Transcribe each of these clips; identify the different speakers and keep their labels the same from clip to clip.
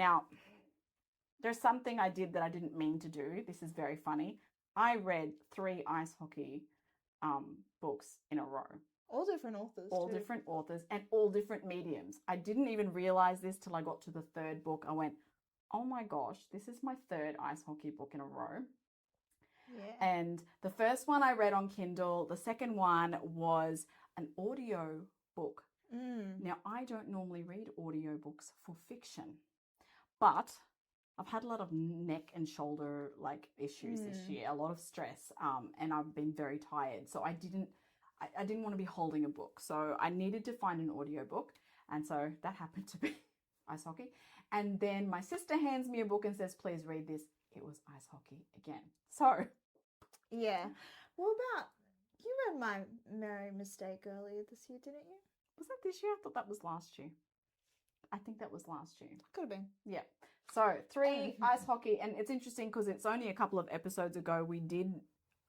Speaker 1: Now, there's something I did that I didn't mean to do. This is very funny. I read 3 ice hockey books in a row.
Speaker 2: All different authors.
Speaker 1: All
Speaker 2: too.
Speaker 1: different authors and all different mediums. I didn't even realize this till I got to the 3rd book. I went, oh my gosh, this is my 3rd ice hockey book in a row.
Speaker 2: Yeah.
Speaker 1: And the first one I read on Kindle. The second one was an audio book. Now, I don't normally read audiobooks for fiction, but I've had a lot of neck and shoulder issues this year, a lot of stress, and I've been very tired. So I didn't want to be holding a book. So I needed to find an audiobook. And so that happened to be ice hockey. And then my sister hands me a book and says, please read this. It was ice hockey again. So.
Speaker 2: Yeah. What about, you read My Merry Mistake earlier this year, didn't you?
Speaker 1: Was that this year? I thought that was last year. I think that was last year.
Speaker 2: Could have been.
Speaker 1: Yeah. So 3 ice hockey. And it's interesting because it's only a couple of episodes ago we did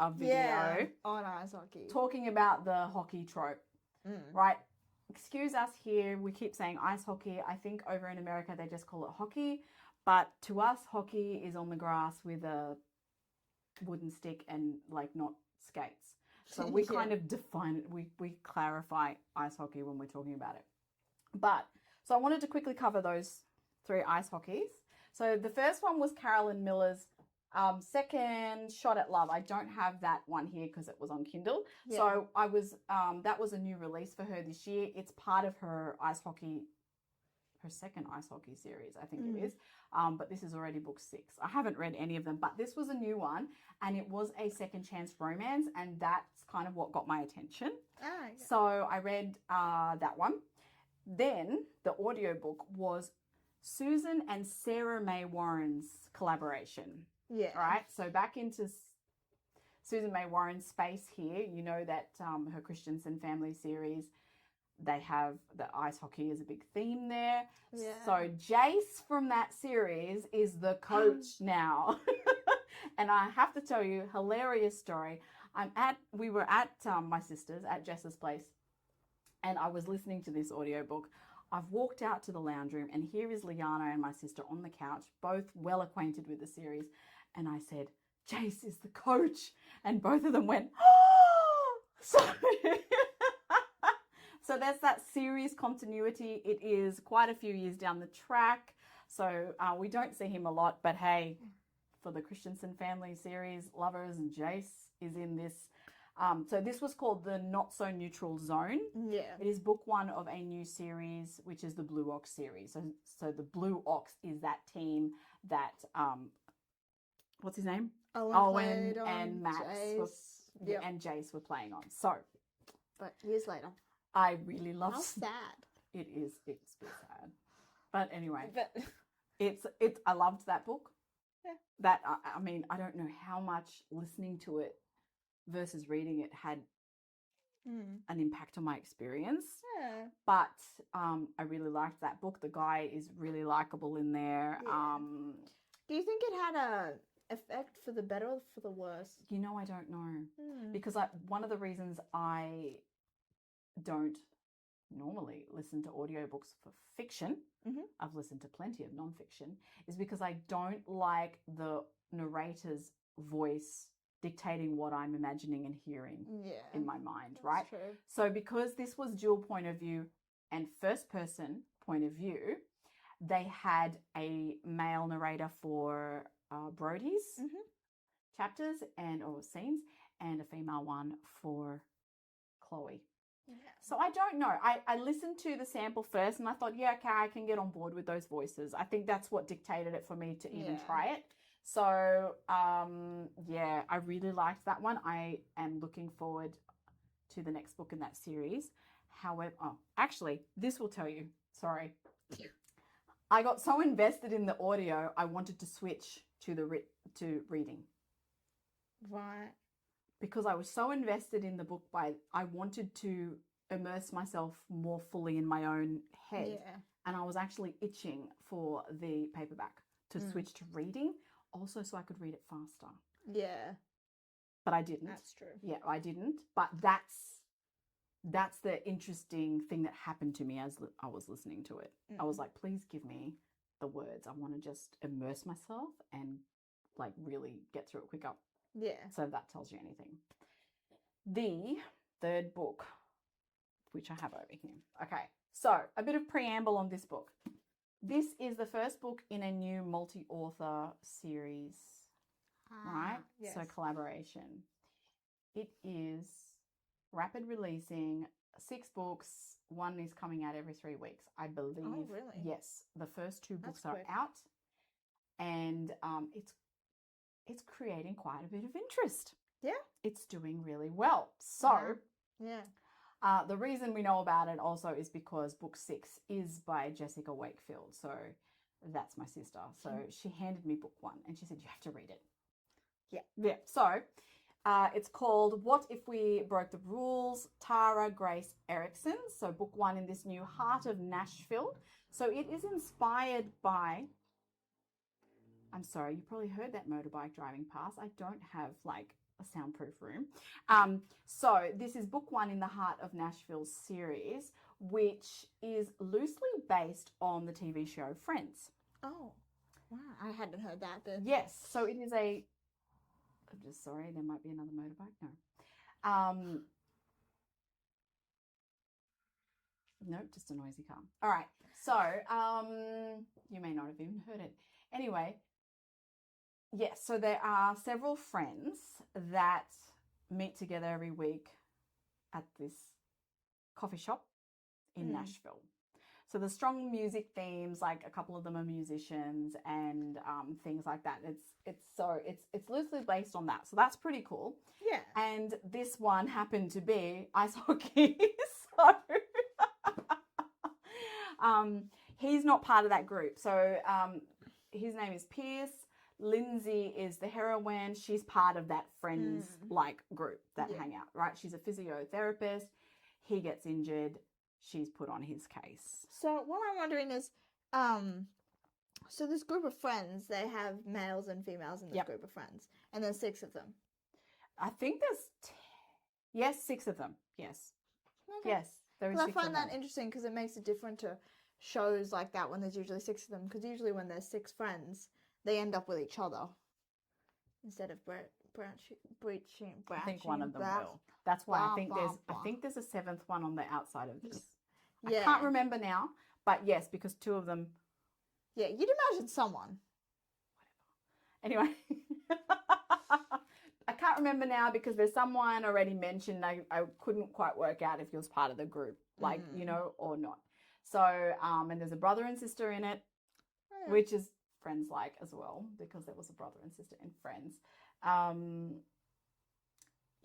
Speaker 1: a video
Speaker 2: on ice hockey.
Speaker 1: talking about the hockey trope, right? Excuse us here. We keep saying ice hockey. I think over in America they just call it hockey. But to us, hockey is on the grass with a wooden stick and not skates. So we kind of define it. We clarify ice hockey when we're talking about it. But so I wanted to quickly cover those 3 ice hockeys. So the first one was Carolyn Miller's Second Shot at Love. I don't have that one here because it was on Kindle. Yeah. So I was that was a new release for her this year. It's part of her second ice hockey series, I think it is. But this is already book 6. I haven't read any of them, but this was a new one, and it was a second chance romance, and that's kind of what got my attention. So I read that one. Then the audiobook was Susan and Sarah May Warren's collaboration. Yeah. Right? So back into Susan May Warren's space here. You know that her Christensen family series, they have the ice hockey is a big theme there. Yeah. So Jace from that series is the coach now. And I have to tell you, hilarious story. We were at my sister's, at Jess's place, and I was listening to this audiobook. I've walked out to the lounge room, and here is Liana and my sister on the couch, both well acquainted with the series. And I said, Jace is the coach. And both of them went, oh! So there's that series continuity. It is quite a few years down the track. So we don't see him a lot. But hey, for the Christensen family series, Lovers, and Jace is in this. So this was called the Not So Neutral Zone. Yeah. It is book 1 of a new series, which is the Blue Ox series. So the Blue Ox is that team that, what's his name? Owen and Max and Jace were playing on. So.
Speaker 2: But years later.
Speaker 1: I really love.
Speaker 2: How sad.
Speaker 1: It is. It's a bit sad. But anyway, it's. I loved that book. Yeah. That I mean, I don't know how much listening to it versus reading it had an impact on my experience. Yeah. But I really liked that book. The guy is really likable in there. Yeah.
Speaker 2: Do you think it had a effect for the better or for the worse?
Speaker 1: You know, I don't know. Because one of the reasons I don't normally listen to audiobooks for fiction, I've listened to plenty of nonfiction, is because I don't like the narrator's voice dictating what I'm imagining and hearing in my mind, right? True. So because this was dual point of view and first person point of view, they had a male narrator for Brody's chapters or scenes, and a female one for Chloe. Yeah. So I don't know. I listened to the sample first and I thought, yeah, okay, I can get on board with those voices. I think that's what dictated it for me to even try it. So, yeah, I really liked that one. I am looking forward to the next book in that series. However, actually, this will tell you. Sorry. I got so invested in the audio, I wanted to switch to to reading.
Speaker 2: Right.
Speaker 1: Because I was so invested in the book, I wanted to immerse myself more fully in my own head. Yeah. And I was actually itching for the paperback to switch to reading, also so I could read it faster. Yeah. But I didn't.
Speaker 2: That's true.
Speaker 1: Yeah, I didn't. But that's the interesting thing that happened to me as I was listening to it. I was like, please give me the words. I want to just immerse myself and like really get through it quicker.
Speaker 2: Yeah.
Speaker 1: So that tells you anything. The third book, which I have over here. Okay, so a bit of preamble on this book. This is the first book in a new multi-author series, right?
Speaker 2: Yes.
Speaker 1: So collaboration. It is rapid releasing, 6 books. One is coming out every 3 weeks, I believe.
Speaker 2: Oh, really?
Speaker 1: Yes, the first 2 books
Speaker 2: That's
Speaker 1: are
Speaker 2: quick.
Speaker 1: out, and it's creating quite a bit of interest.
Speaker 2: Yeah.
Speaker 1: It's doing really well. So,
Speaker 2: Yeah.
Speaker 1: the reason we know about it also is because book 6 is by Jessica Wakefield. So that's my sister. So she handed me book 1 and she said, you have to read it.
Speaker 2: Yeah.
Speaker 1: Yeah. So it's called What If We Broke the Rules? Tara Grace Ericson. So book 1 in this new Heart of Nashville. So it is inspired by, I'm sorry, you probably heard that motorbike driving past. I don't have like a soundproof room. So this is book 1 in the Heart of Nashville series, which is loosely based on the TV show Friends.
Speaker 2: Oh, wow. I hadn't heard that. But...
Speaker 1: Yes. So it is a, I'm just sorry, there might be another motorbike. No. Nope, just a noisy car. All right. So you may not have even heard it. Anyway, yes, so there are several friends that meet together every week at this coffee shop in Nashville. So the strong music themes, like a couple of them are musicians and things like that. It's loosely based on that. So that's pretty cool.
Speaker 2: Yeah.
Speaker 1: And this one happened to be ice hockey. So he's not part of that group. So his name is Pierce. Lindsay is the heroine. She's part of that friends like group that hang out, right? She's a physiotherapist. He gets injured. She's put on his case.
Speaker 2: So what I'm wondering is, so this group of friends, they have males and females in this group of friends, and there's 6 of them.
Speaker 1: I think there's 6 of them. Yes. Okay. Yes. There is 6
Speaker 2: I find
Speaker 1: of
Speaker 2: that
Speaker 1: them.
Speaker 2: interesting because it makes it different to shows like that when there's usually 6 of them. Because usually when there's 6 friends, they end up with each other instead of breaching.
Speaker 1: I think one of them will. That's why I think there's a 7th one on the outside of this. Yeah. I can't remember now, but yes, because 2 of them.
Speaker 2: Yeah, you'd imagine someone.
Speaker 1: Whatever. Anyway, I can't remember now because there's someone already mentioned. I couldn't quite work out if he was part of the group, like, you know, or not. So, and there's a brother and sister in it, which is Friends-like as well, because there was a brother and sister in Friends.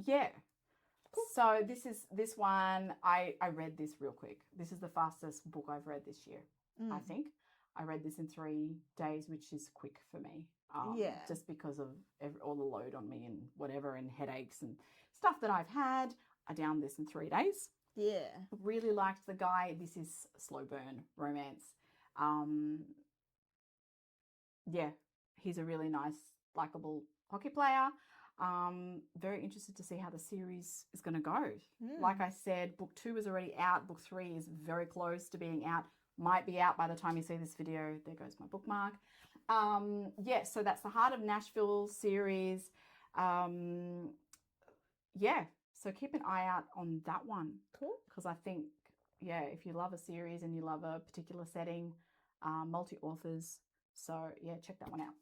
Speaker 1: Yeah. Cool. So this one, I read this real quick. This is the fastest book I've read this year, I think. I read this in 3 days, which is quick for me. Just because of all the load on me and whatever, and headaches and stuff that I've had. I downed this in 3 days.
Speaker 2: Yeah.
Speaker 1: Really liked the guy. This is slow burn romance. Yeah, he's a really nice, likable hockey player. Very interested to see how the series is going to go. Like I said, book 2 is already out. Book 3 is very close to being out. Might be out by the time you see this video. There goes my bookmark. Yeah, so that's the Heart of Nashville series. Yeah, so keep an eye out on that one.
Speaker 2: Cool.
Speaker 1: Because I think, yeah, if you love a series and you love a particular setting, multi-authors. So, yeah, check that one out.